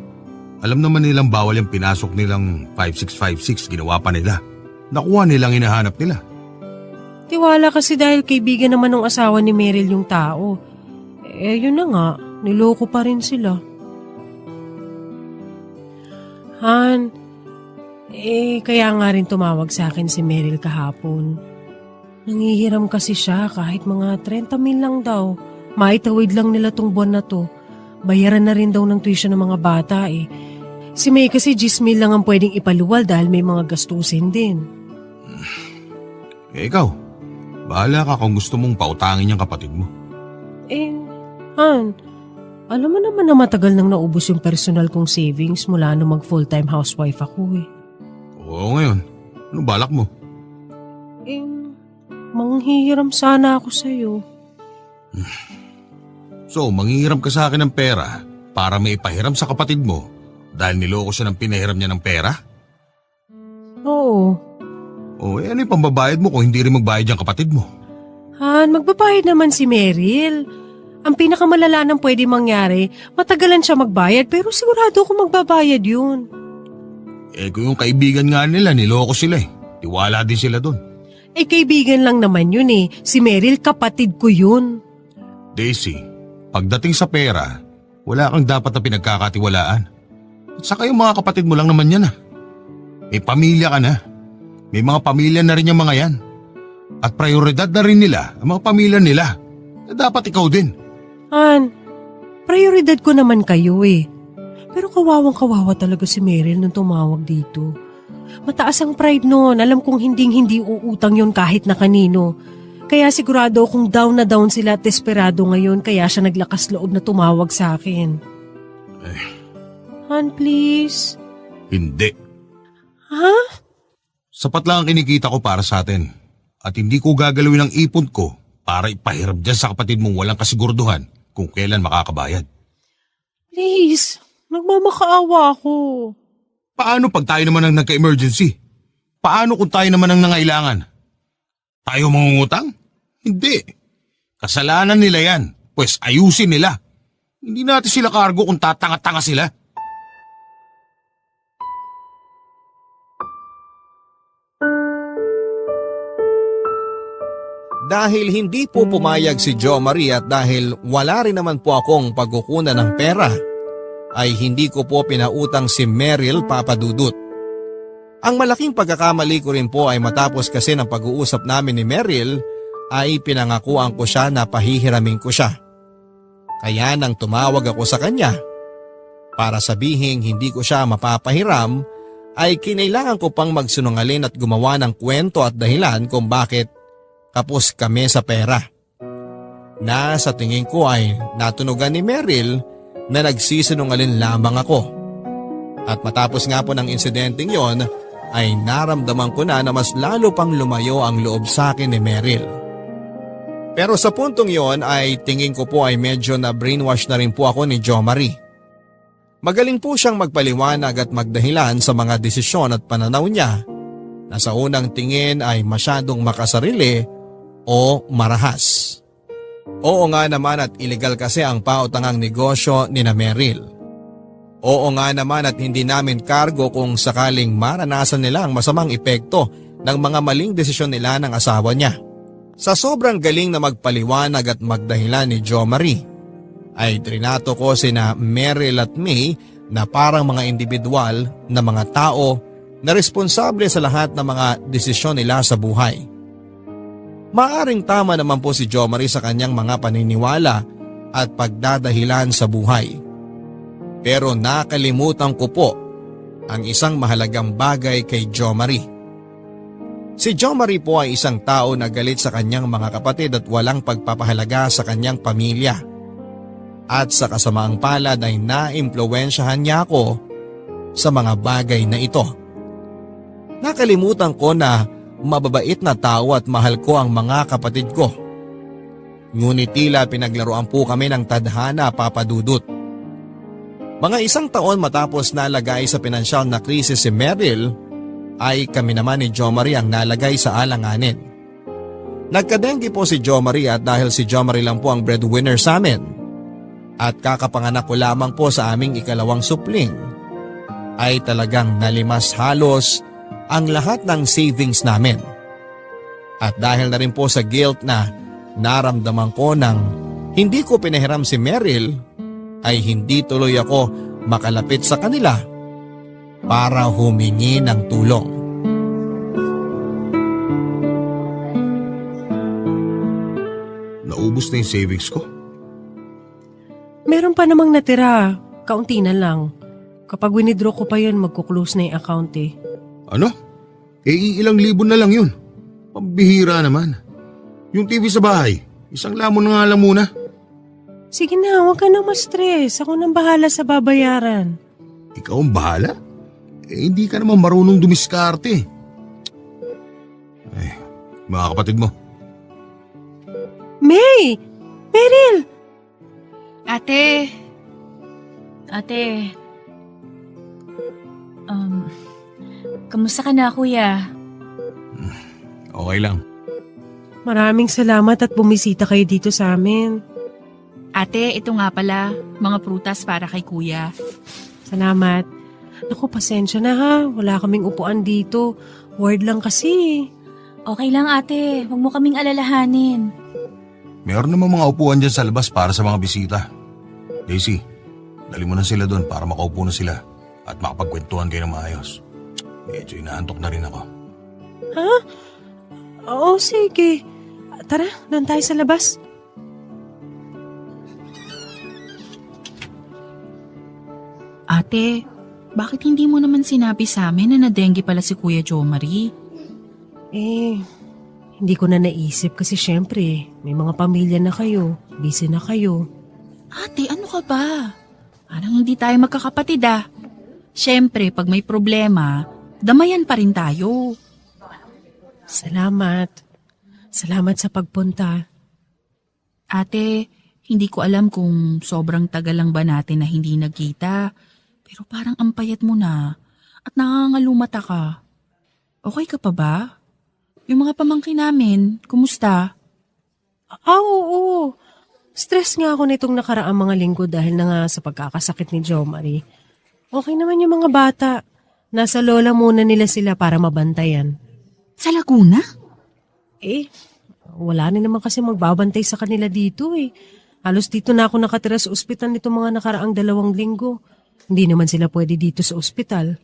Alam naman nilang bawal yung pinasok nilang 5656, ginawa pa nila. Nakuha nilang hinahanap nila. Tiwala kasi dahil kaibigan naman ng asawa ni Meryl yung tao. Yun na nga, niloko pa rin sila. Han, kaya nga rin tumawag sa akin si Meryl kahapon. Nangihiram kasi siya kahit mga 30,000 lang daw. Maitawid lang nila tong buwan na to. Bayaran na rin daw ng tuition ng mga bata Si May kasi 10,000 lang ang pwedeng ipaluwal dahil may mga gastusin din. Ikaw, bahala ka kung gusto mong pautangin yung kapatid mo. Han, alam mo naman na matagal nang naubos yung personal kong savings mula nung mag full-time housewife ako Oo ngayon, ano balak mo? Manghihiram sana ako sa'yo. So, manghihiram ka sa akin ng pera para may ipahiram sa kapatid mo dahil niloko siya ng pinahiram niya ng pera? Oo. Ano yung pambabayad mo kung hindi rin magbayad yung kapatid mo? Han, magbabayad naman si Meryl. Ang pinakamalala ng pwede mangyari, matagalan siya magbayad pero sigurado ako magbabayad yun. Kung yung kaibigan nga nila, niloko sila Tiwala din sila doon. Kaibigan lang naman yun Si Meryl, kapatid ko yun. Daisy, pagdating sa pera, wala kang dapat na pinagkakatiwalaan. At saka yung mga kapatid mo lang naman yan May pamilya ka na. May mga pamilya na rin yung mga yan. At prioridad na rin nila ang mga pamilya nila. Dapat ikaw din. Han, prioridad ko naman kayo eh. Pero kawawang-kawawa talaga si Meryl nung tumawag dito. Mataas ang pride noon. Alam kong hindi uutang yon kahit na kanino. Kaya sigurado kung down na down sila at desperado ngayon, kaya siya naglakas loob na tumawag sa akin. Han, please. Hindi. Ha? Sapat lang ang kinikita ko para sa atin. At hindi ko gagalawin ang ipon ko para ipahirap dyan sa kapatid mong walang kasiguraduhan kung kailan makakabayad. Please, nagmamakaawa ako. Paano pag tayo naman ang nagka-emergency? Paano kung tayo naman ang nangailangan? Tayo mangungutang? Hindi. Kasalanan nila yan, pues ayusin nila. Hindi natin sila kargo kung tatanga-tanga sila. Dahil hindi po pumayag si Jo Marie at dahil wala rin naman po akong pagkukunan ng pera, ay hindi ko po pinautang si Meryl Papadudut. Ang malaking pagkakamali ko rin po ay matapos kasi ng pag-uusap namin ni Meryl ay pinangakuan ko siya na pahihiramin ko siya. Kaya nang tumawag ako sa kanya para sabihing hindi ko siya mapapahiram ay kinailangan ko pang magsunungaling at gumawa ng kwento at dahilan kung bakit kapos kami sa pera. Na sa tingin ko ay natunugan ni Meryl na nagsisinungaling lamang ako. At matapos nga po ng insidenteng yon ay naramdaman ko na mas lalo pang lumayo ang loob sa akin ni Meryl. Pero sa puntong yon ay tingin ko po ay medyo na brainwash na rin po ako ni Jo Marie. Magaling po siyang magpaliwanag at magdahilan sa mga desisyon at pananaw niya na sa unang tingin ay masyadong makasarili o marahas. Oo nga naman at illegal kasi ang pautangang negosyo ni na Meryl. Oo nga naman at hindi namin kargo kung sakaling maranasan nila ang masamang epekto ng mga maling desisyon nila ng asawa niya. Sa sobrang galing na magpaliwanag at magdahilan ni Jo Marie, ay trinato ko sina Meryl at May na parang mga individual na mga tao na responsable sa lahat ng mga desisyon nila sa buhay. Maaring tama naman po si Jo Marie sa kanyang mga paniniwala at pagdadahilan sa buhay. Pero nakalimutan ko po ang isang mahalagang bagay kay Jo Marie. Si Jo Marie po ay isang tao na galit sa kanyang mga kapatid at walang pagpapahalaga sa kanyang pamilya. At sa kasamaang palad ay naimpluwensyahan niya ako sa mga bagay na ito. Nakalimutan ko na mababait na tao at mahal ko ang mga kapatid ko. Ngunit tila pinaglaruan po kami ng tadhana, Papadudut. Mga isang taon matapos nalagay sa pinansyal na krisis si Meryl, ay kami naman ni Jo Marie ang nalagay sa alanganin. Nagkadenggi po si Jo Marie at dahil si Jo Marie lang po ang breadwinner sa amin at kakapanganak ko lamang po sa aming ikalawang supling, ay talagang nalimas halos ang lahat ng savings namin. At dahil na rin po sa guilt na naramdaman ko nang hindi ko pinahiram si Meryl, ay hindi tuloy ako makalapit sa kanila para humingi ng tulong. Naubos na yung savings ko. Meron pa namang natira. Kaunti na lang. Kapag winidraw ko pa yun, magkuklose na yung account eh. Ano? Ilang libo na lang yun. Pambihira naman. Yung TV sa bahay, isang lamon na nga lang muna. Sige na, huwag ka nang ma-stress. Ako nang bahala sa babayaran. Ikaw ang bahala? Hindi ka naman marunong dumiskarte. Ay, mga kapatid mo. May! Meryl! Ate, kamusta ka na, kuya? Okay lang. Maraming salamat at bumisita kayo dito sa amin. Ate, ito nga pala, mga prutas para kay kuya. Salamat. Naku, pasensya na ha. Wala kaming upuan dito. Ward lang kasi. Okay lang, ate. Huwag mo kaming alalahanin. Meron naman mga upuan dyan sa labas para sa mga bisita. Daisy, dali mo na sila doon para makaupo na sila at makapagkwentuhan kayo ng maayos. Medyo inaantok na rin ako. Ha? Oo, sige. Tara, doon tayo sa labas. Ate, bakit hindi mo naman sinabi sa amin na na-dengue pala si Kuya Joe Marie? Hindi ko na naisip kasi syempre, may mga pamilya na kayo, busy na kayo. Ate, ano ka ba? Parang hindi tayo magkakapatid ah. Siyempre, pag may problema, damayan pa rin tayo. Salamat. Salamat sa pagpunta. Ate, hindi ko alam kung sobrang tagal lang ba natin na hindi nagkita. Pero parang ang payat mo na at nangangalumata ka. Okay ka pa ba? Yung mga pamangkin namin, kumusta? Oo. Stress nga ako nitong nakaraang mga linggo dahil na nga sa pagkakasakit ni Jo Marie. Okay naman yung mga bata. Nasa lola muna nila sila para mabantayan. Sa Laguna? Wala na naman kasi magbabantay sa kanila dito eh. Halos dito na ako nakatira sa ospital nitong mga nakaraang 2 linggo. Hindi naman sila pwede dito sa ospital.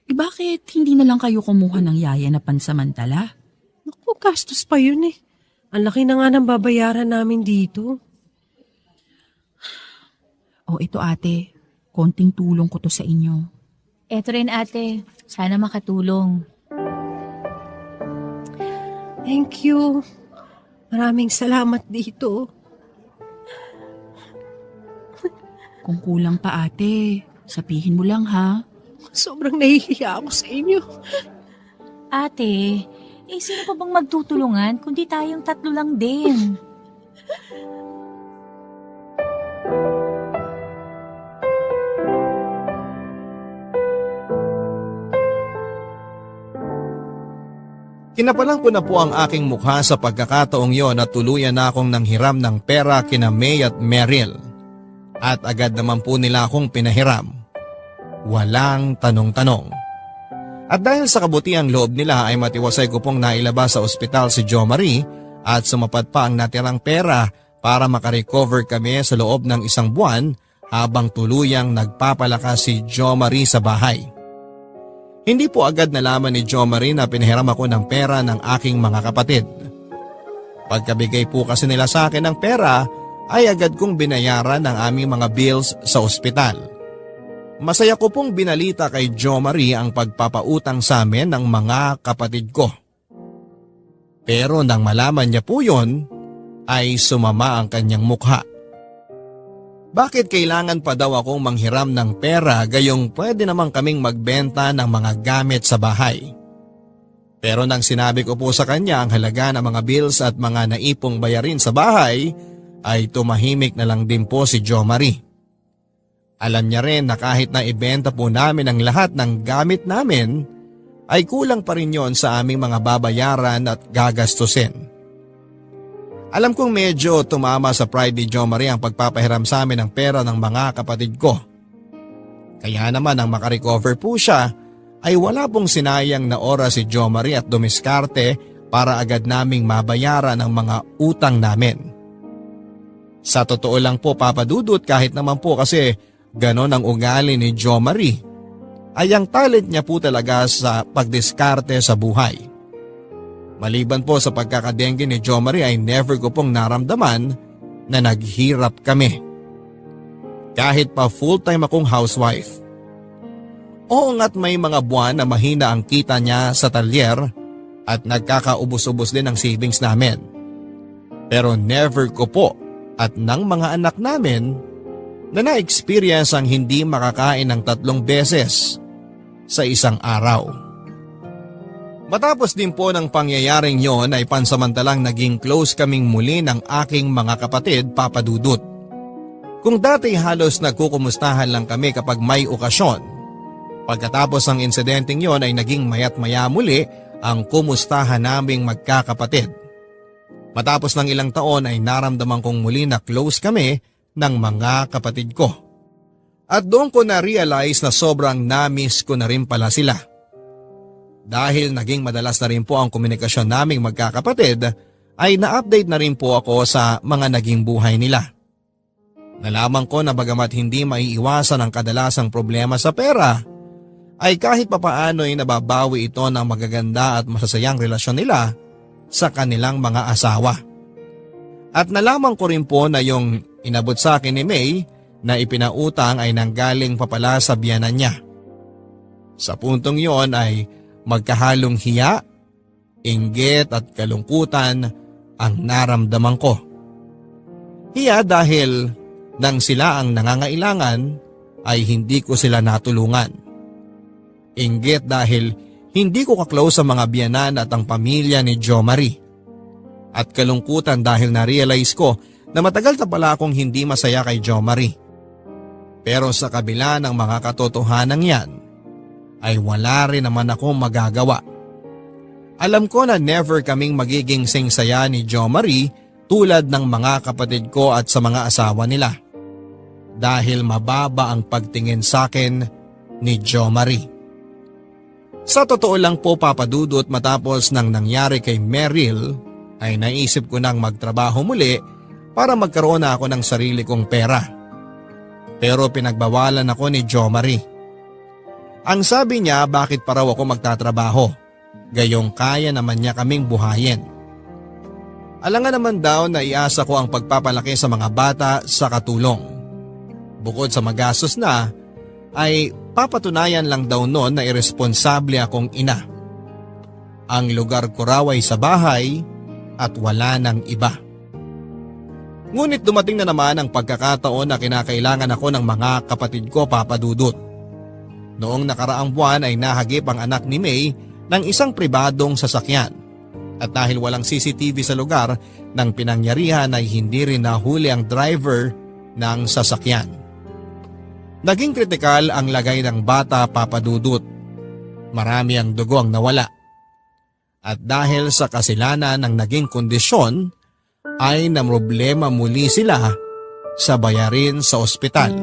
Bakit hindi na lang kayo kumuha ng yaya na pansamantala? Naku, gastos pa yun eh. Ang laki na nga ng babayaran namin dito. O ito ate, konting tulong ko to sa inyo. Eto rin ate, sana makatulong. Thank you. Maraming salamat dito. Kung kulang pa ate, sabihin mo lang ha. Sobrang nahihiya ako sa inyo. Ate, sino pa bang magtutulungan kundi tayong 3 lang din? Kinapalang ko na po ang aking mukha sa pagkakataong yon at tuluyan na akong nanghiram ng pera kina May at Meryl. At agad naman po nila akong pinahiram. Walang tanong-tanong. At dahil sa kabutiang loob nila ay matiwasay ko pong nailabas sa ospital si Jo Marie at sumapat pa ang natirang pera para makarecover kami sa loob ng 1 buwan habang tuluyang nagpapalakas si Jo Marie sa bahay. Hindi po agad nalaman ni Jo Marie na pinahiram ako ng pera ng aking mga kapatid. Pagkabigay po kasi nila sa akin ng pera ay agad kong binayaran ang aming mga bills sa ospital. Masaya ko pong binalita kay Jo Marie ang pagpapautang sa amin ng mga kapatid ko. Pero nang malaman niya po yon, ay sumama ang kanyang mukha. Bakit kailangan pa daw akong manghiram ng pera gayong pwede naman kaming magbenta ng mga gamit sa bahay? Pero nang sinabi ko po sa kanya ang halaga ng mga bills at mga naipong bayarin sa bahay, ay tumahimik na lang din po si Jo Marie. Alam niya rin na kahit na ibenta po namin ang lahat ng gamit namin, ay kulang pa rin yon sa aming mga babayaran at gagastusin. Alam kong medyo tumama sa pride ni Jo Marie ang pagpapahiram sa amin ng pera ng mga kapatid ko. Kaya naman nang makarecover po siya, ay wala pong sinayang na oras si Jo Marie at dumiskarte para agad naming mabayaran ang mga utang namin. Sa totoo lang po Papa Dudut, kahit naman po kasi ganon ang ugali ni Jo Marie, ay ang talent niya po talaga sa pagdiskarte sa buhay. Maliban po sa pagkakadengue ni Jo Marie ay never ko pong naramdaman na naghirap kami. Kahit pa full-time akong housewife. Oo nga't may mga buwan na mahina ang kita niya sa talyer at nagkakaubos-ubos din ang savings namin. Pero never ko po at ng mga anak namin na na-experience ang hindi makakain ng 3 beses sa isang araw. Matapos din po ng pangyayaring yon ay pansamantalang naging close kaming muli ng aking mga kapatid, Papa Dudut. Kung dati halos nagkukumustahan lang kami kapag may okasyon, pagkatapos ng insidenteng yon ay naging mayat maya muli ang kumustahan naming magkakapatid. Matapos ng ilang taon ay naramdaman kong muli na close kami ng mga kapatid ko. At doon ko na-realize na sobrang na-miss ko na rin pala sila. Dahil naging madalas na rin po ang komunikasyon naming magkakapatid, ay na-update na rin po ako sa mga naging buhay nila. Nalaman ko na bagamat hindi maiiwasan ang kadalasang problema sa pera, ay kahit papaano ay nababawi ito ng magaganda at masasayang relasyon nila sa kanilang mga asawa. At nalaman ko rin po na yung inabot sa akin ni May na ipinautang ay nanggaling pa pala sa biyanan niya. Sa puntong yon ay magkahalong hiya, inggit at kalungkutan ang naramdaman ko. Hiya dahil nang sila ang nangangailangan ay hindi ko sila natulungan. Inggit dahil hindi ko kaklose sa mga biyanan at ang pamilya ni Jo Marie. At kalungkutan dahil na-realize ko na matagal na pala akong hindi masaya kay Jo Marie. Pero sa kabila ng mga katotohanan yan, ay wala rin naman akong magagawa. Alam ko na never kaming magiging singsaya ni Jo Marie tulad ng mga kapatid ko at sa mga asawa nila. Dahil mababa ang pagtingin sa akin ni Jo Marie. Sa totoo lang po papadudot matapos ng nangyari kay Meryl ay naisip ko nang magtrabaho muli para magkaroon na ako ng sarili kong pera. Pero pinagbawalan ako ni Jo Marie. Ang sabi niya bakit pa raw ako magtatrabaho, gayong kaya naman niya kaming buhayin. Alangan naman daw na iasa ko ang pagpapalaki sa mga bata sa katulong. Bukod sa magastos na, ay papatunayan lang daw noon na iresponsable akong ina. Ang lugar ko raw ay sa bahay at wala ng iba. Ngunit dumating na naman ang pagkakataon na kinakailangan ako ng mga kapatid ko papadudot. Noong nakaraang buwan ay nahagip ang anak ni May ng isang pribadong sasakyan. At dahil walang CCTV sa lugar ng pinangyarihan ay hindi rin nahuli ang driver ng sasakyan. Naging kritikal ang lagay ng bata papadudot. Marami ang dugo ang nawala. At dahil sa kasilanan ng naging kondisyon, ay namroblema muli sila sa bayarin sa ospital.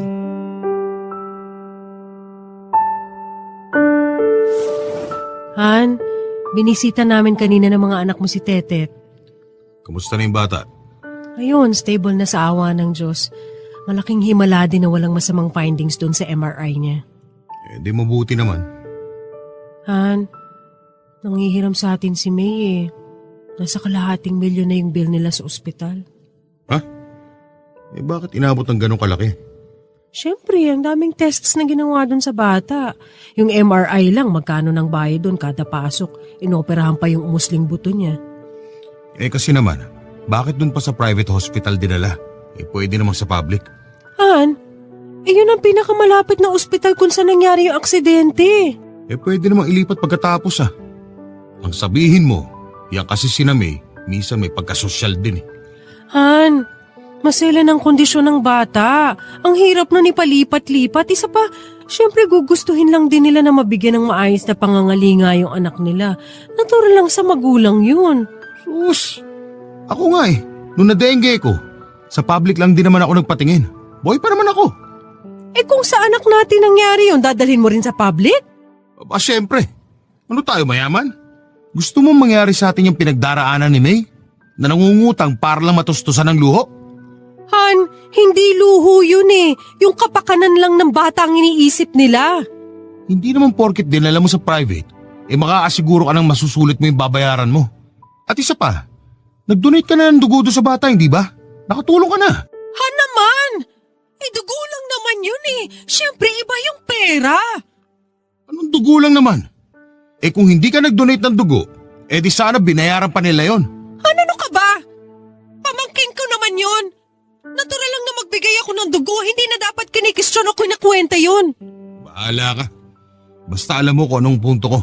Han, binisita namin kanina ng mga anak mo si Tetet. Kamusta na yung bata? Ayun, stable na sa awa ng Diyos. Malaking himala din na walang masamang findings doon sa MRI niya. Di mabuti naman. Han, nangihiram sa atin si May eh. Nasa kalahating milyon na yung bill nila sa ospital. Ha? Bakit inabot ng ganong kalaki? Siyempre, ang daming tests na ginawa doon sa bata. Yung MRI lang, magkano nang bayad doon kada pasok. Inoperahan pa yung umusling buto niya. Kasi naman, bakit dun pa sa private hospital dinala? Pwede naman sa public. Han, yun ang pinakamalapit na ospital kung saan nangyari yung aksidente. Pwede namang ilipat pagkatapos Ang sabihin mo, yan kasi si May, misa may pagkasosyal din Han, masela ng kondisyon ng bata. Ang hirap na ipalipat-lipat. Isa pa, syempre gugustuhin lang din nila na mabigyan ng maayos na pangangalinga yung anak nila. Natural lang sa magulang yun. Sus! Ako nga nung na-dengue ko, sa public lang din naman ako nagpatingin. Boy pa naman ako. Kung sa anak natin nangyari yun, dadalhin mo rin sa public? Syempre. Ano tayo, mayaman? Gusto mong mangyari sa atin yung pinagdaraanan ni May? Na nangungutang para lang matustusan ng luho? Han, hindi luho yun Yung kapakanan lang ng bata ang iniisip nila. Hindi naman porket dinala mo sa private, makakasiguro ka nang masusulit mo yung babayaran mo. At isa pa, nag-donate ka na ng dugo doon sa bata, hindi ba? Nakatulong ka na. Han naman! Dugo lang naman yun Siyempre iba yung pera. Anong dugo lang naman? Kung hindi ka nag-donate ng dugo, di sana binayaran pa nila yon. Han, ano ka ba? Pamangkin ko naman yun. Natural lang na magbigay ako ng dugo. Hindi na dapat kinikistyon ako nakwenta yun. Bahala ka. Basta alam mo kung anong punto ko.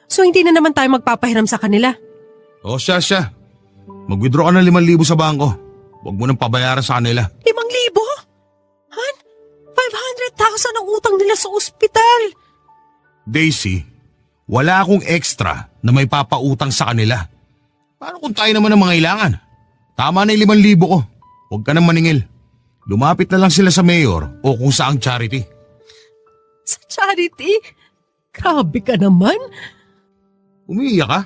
So hindi na naman tayo magpapahiram sa kanila? Siya. Mag-withdraw ka ng 5,000 sa bangko. Huwag mo nang pabayaran sa kanila. 5,000? Han, 500,000 ang utang nila sa ospital. Daisy, wala akong extra na may papautang sa kanila. Paano kung tayo naman ang mangailangan? Tama na yung 5,000 ko. Huwag ka nang maningil. Lumapit na lang sila sa mayor o kung saang charity. Sa charity? Grabe ka naman. Umiiyak ka?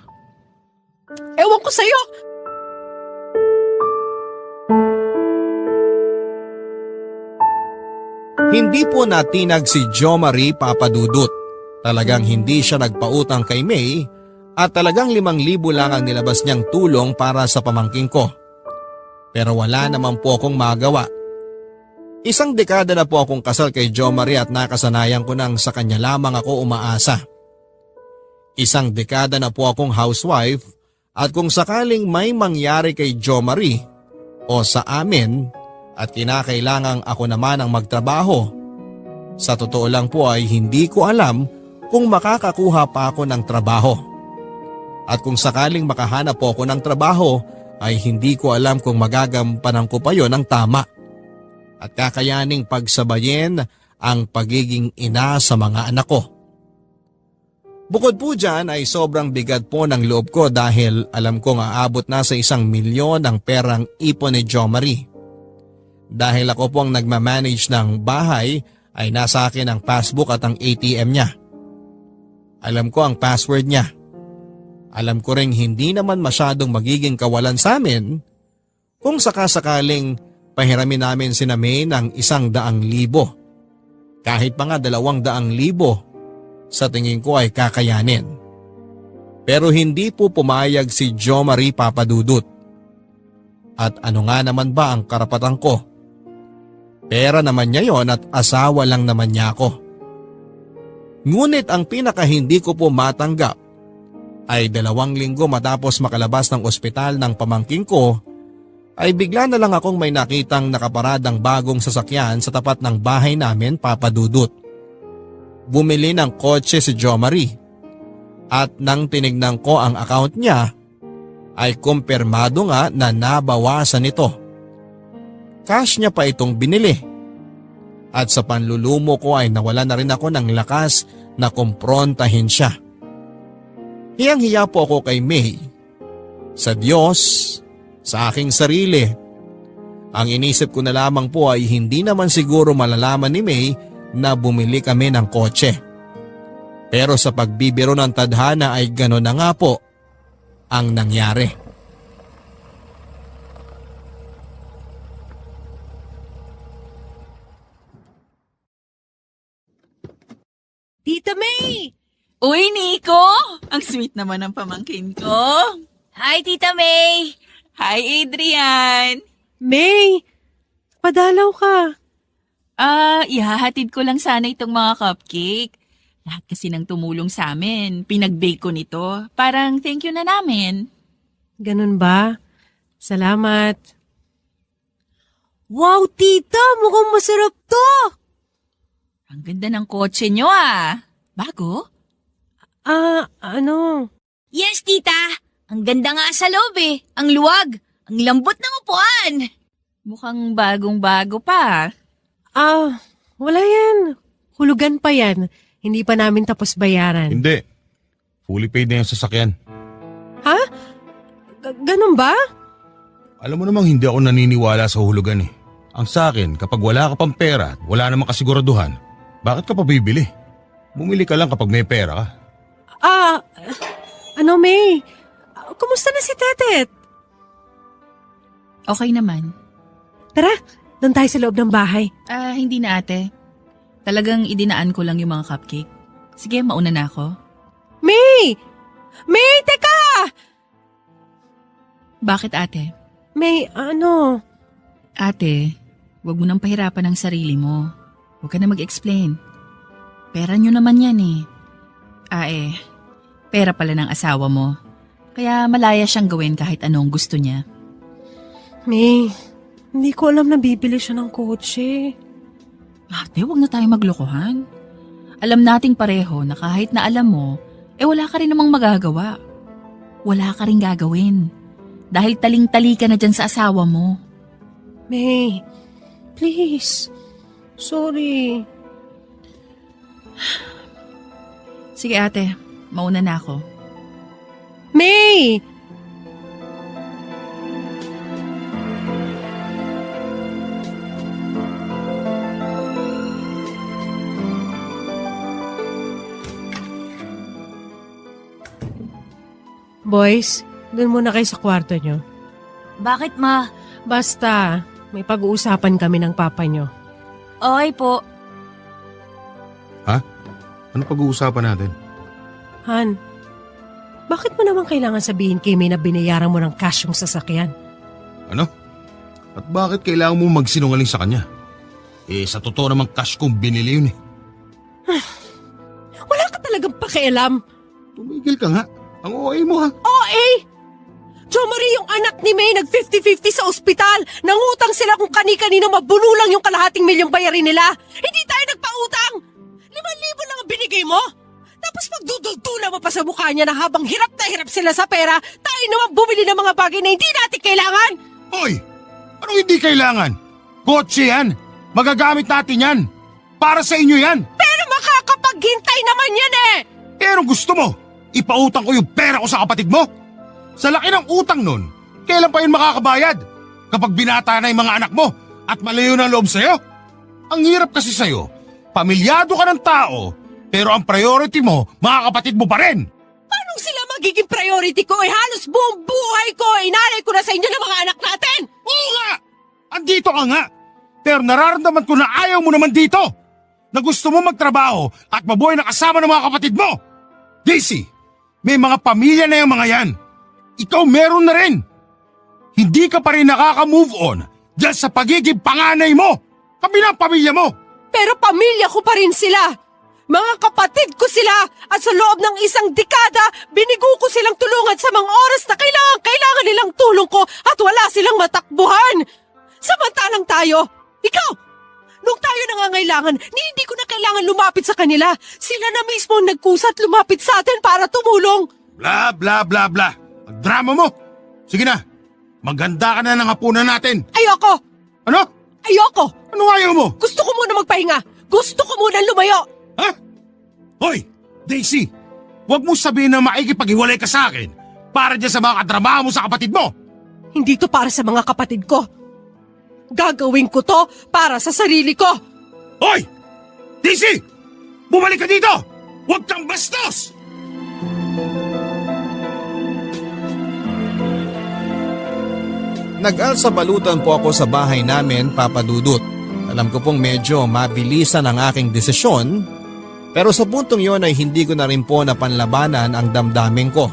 Ewan ko sa'yo. Hindi po natinag si Jo Marie Papadudut. Talagang hindi siya nagpautang kay May at talagang 5,000 lang ang nilabas niyang tulong para sa pamangking ko. Pero wala naman po akong magawa. Isang dekada na po akong kasal kay Jo Marie at nakasanayan ko nang sa kanya lamang ako umaasa. Isang dekada na po akong housewife at kung sakaling may mangyari kay Jo Marie o sa amin at kinakailangang ako naman ang magtrabaho, sa totoo lang po ay hindi ko alam kung makakakuha pa ako ng trabaho. At kung sakaling makahanap po ako ng trabaho ay hindi ko alam kung magagampanan ko pa yon ng tama. At kakayaning pagsabayin ang pagiging ina sa mga anak ko. Bukod po dyan ay sobrang bigat po ng loob ko dahil alam kong aabot na sa 1,000,000 ang perang ipon ni Jo Marie. Dahil ako po ang nagmamanage ng bahay ay nasa akin ang passbook at ang ATM niya. Alam ko ang password niya. Alam ko ring hindi naman masyadong magiging kawalan sa amin kung sakasakaling pahiramin namin si May ng 100,000. Kahit pa nga 200,000 sa tingin ko ay kakayanin. Pero hindi po pumayag si Jo Marie Papadudut. At ano nga naman ba ang karapatan ko? Pera naman niya yon at asawa lang naman niya ako. Ngunit ang pinaka hindi ko po matanggap ay 2 linggo matapos makalabas ng ospital ng pamangking ko ay bigla na lang akong may nakitang nakaparadang bagong sasakyan sa tapat ng bahay namin, Papadudut. Bumili ng kotse si Jo Marie at nang tinignan ko ang account niya ay kumpirmado nga na nabawasan ito. Cash niya pa itong binili. At sa panlulumo ko ay nawala na rin ako ng lakas na kumprontahin siya. Hiyang-hiya po ako kay May. Sa Diyos, sa aking sarili. Ang inisip ko na lamang po ay hindi naman siguro malalaman ni May na bumili kami ng kotse. Pero sa pagbibiro ng tadhana ay gano'n na nga po ang nangyari. Tita May! Uy, Nico! Ang sweet naman ng pamangkin ko. Hi, Tita May! Hi, Adrian! May! Padalaw ka. Ihahatid ko lang sana itong mga cupcake. Lahat kasi nang tumulong sa amin. Pinag-bake ko nito. Parang thank you na namin. Ganun ba? Salamat. Wow, tita! Mukhang masarap to! Ang ganda ng kotse nyo ah. Bago? Ano? Yes, Tita! Ang ganda nga sa loob eh. Ang luwag. Ang lambot ng upuan. Mukhang bagong-bago pa. Wala yan. Hulugan pa yan. Hindi pa namin tapos bayaran. Hindi. Fully paid na yung sasakyan. Ha? Ganun ba? Alam mo namang hindi ako naniniwala sa hulugan eh. Ang sa akin, kapag wala ka pang pera at wala namang kasiguraduhan, bakit ka pa bibili? Bumili ka lang kapag may pera ka. May? Kumusta na si Tetet? Okay naman. Tara, doon tayo sa loob ng bahay. Hindi na ate. Talagang idinaan ko lang yung mga cupcake. Sige, mauna na ako. May! May, teka! Bakit ate? May, Ate, wag mo nang pahirapan ang sarili mo. Huwag ka na mag-explain. Pera nyo naman yan eh. Pera pala ng asawa mo. Kaya malaya siyang gawin kahit anong gusto niya. May, hindi ko alam na bibili siya ng kotse. Ate, huwag na tayo maglokohan. Alam nating pareho na kahit na alam mo, wala ka rin namang magagawa. Wala ka rin gagawin. Dahil taling-tali ka na dyan sa asawa mo. May, please. Sorry. Sige ate, mauna na ako. May! Boys, dun muna kayo sa kwarto nyo. Bakit, Ma? Basta, may pag-uusapan kami ng papa nyo. Okay po. Ano pag-uusapan natin? Han, bakit mo naman kailangan sabihin kay May na binayaran mo ng cash yung sasakyan? Ano? At bakit kailangan mo magsinungaling sa kanya? Sa totoo namang cash kong binili yun eh. Wala ka talagang pakialam. Tumigil ka nga. Ang OA mo ha. OA! Jo Marie, yung anak ni May nag 50-50 sa ospital. Nangutang sila kung kani-kanino mabunulang yung kalahating milyong bayarin nila. Hindi tayo nagpautang. 5,000 lang ang binigay mo. Tapos pagdudultula mo pa sa mukha niya na habang hirap na hirap sila sa pera, tayo naman bumili ng mga bagay na hindi natin kailangan. Hoy! Anong hindi kailangan? Kotse yan. Magagamit natin yan. Para sa inyo yan. Pero makakapaghintay naman yan eh. Anong gusto mo? Ipautang ko yung pera ko sa kapatid mo? Sa laki ng utang nun, kailan pa yun makakabayad? Kapag binata na yung mga anak mo at malayo ng loob sa'yo? Ang hirap kasi sa'yo, pamilyado ka ng tao, pero ang priority mo, mga kapatid mo pa rin. Paano sila magiging priority ko? Halos buong buhay ko, inalay ko na sa inyo ng mga anak natin. Oo nga! Andito ka nga! Pero nararamdaman ko na ayaw mo naman dito! Na gusto mo magtrabaho at mabuhay na kasama ng mga kapatid mo! Daisy, may mga pamilya na yung mga yan. Ikaw meron na rin. Hindi ka pa rin nakaka-move on dahil sa pagiging panganay mo. Kabilang pamilya mo. Pero pamilya ko pa rin sila. Mga kapatid ko sila at sa loob ng isang dekada, binigo ko silang tulungan sa mga oras na kailangan nilang tulong ko at wala silang matakbuhan. Samantalang tayo, ikaw, nung tayo nangangailangan, hindi ko na kailangan lumapit sa kanila. Sila na mismo ang nagkusat lumapit sa atin para tumulong. Bla bla bla bla. Ang drama mo. Sige na, maghanda ka na ng hapunan natin. Ayoko! Ano? Ayoko! Ano ayaw mo? Gusto ko muna magpahinga. Gusto ko muna lumayo. Ha? Hoy, Daisy, huwag mo sabihin na maikipaghiwalay ka sa akin para dyan sa mga katrabaho mo sa kapatid mo. Hindi to para sa mga kapatid ko. Gagawin ko to para sa sarili ko. Hoy! Daisy! Bumalik ka dito! Huwag kang bastos! Nag-alsa balutan po ako sa bahay namin, Papa Dudut. Alam ko pong medyo mabilisan ang aking desisyon, pero sa puntong yon ay hindi ko na rin po napanlabanan ang damdamin ko.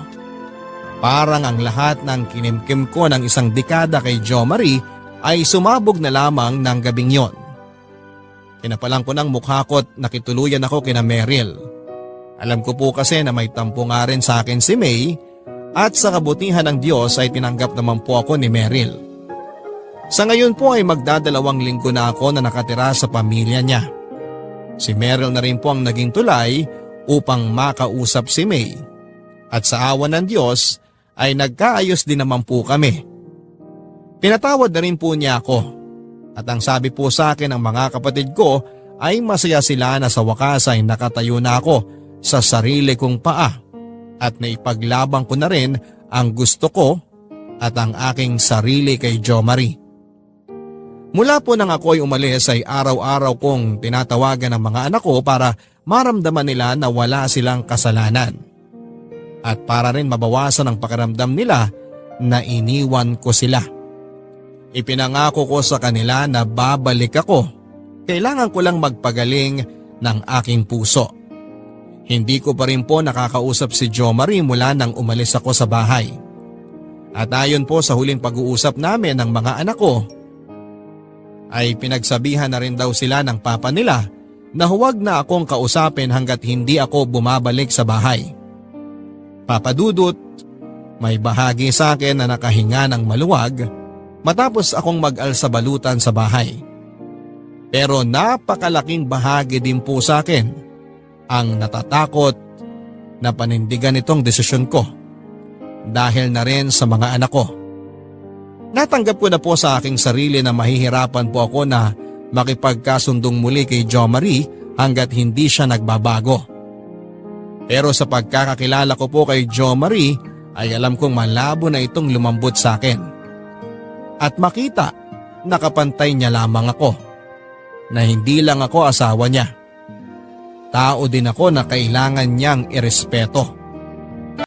Parang ang lahat ng kinimkim ko ng isang dekada kay Jo Marie ay sumabog na lamang ng gabing yon. Kinapalang ko ng mukha ko at nakituluyan ako kina Meryl. Alam ko po kasi na may tampo nga rin sa akin si May at sa kabutihan ng Diyos ay tinanggap naman po ako ni Meryl. Sa ngayon po ay magdadalawang linggo na ako na nakatira sa pamilya niya. Si Meryl na rin po ang naging tulay upang makausap si May. At sa awa ng Diyos ay nagkaayos din naman po kami. Pinatawad na rin po niya ako. At ang sabi po sa akin ng mga kapatid ko ay masaya sila na sa wakas ay nakatayo na ako sa sarili kong paa at naipaglabang ko na rin ang gusto ko at ang aking sarili kay Jo Marie. Mula po nang ako ay umalis ay araw-araw kong tinatawagan ng mga anak ko para maramdaman nila na wala silang kasalanan. At para rin mabawasan ang pakiramdam nila na iniwan ko sila. Ipinangako ko sa kanila na babalik ako. Kailangan ko lang magpagaling ng aking puso. Hindi ko pa rin po nakakausap si Jo Marie mula nang umalis ako sa bahay. At ayon po sa huling pag-uusap namin ng mga anak ko, ay pinagsabihan na rin daw sila ng papa nila na huwag na akong kausapin hanggat hindi ako bumabalik sa bahay. Papa Dudut, may bahagi sa akin na nakahinga ng maluwag matapos akong mag-alsa balutan sa bahay. Pero napakalaking bahagi din po sa akin ang natatakot na panindigan itong desisyon ko dahil na rin sa mga anak ko. Natanggap ko na po sa aking sarili na mahihirapan po ako na makipagkasundong muli kay Jo Marie hanggat hindi siya nagbabago. Pero sa pagkakakilala ko po kay Jo Marie ay alam kong malabo na itong lumambot sa akin. At makita, nakapantay niya lamang ako. Na hindi lang ako asawa niya. Tao din ako na kailangan niyang irespeto.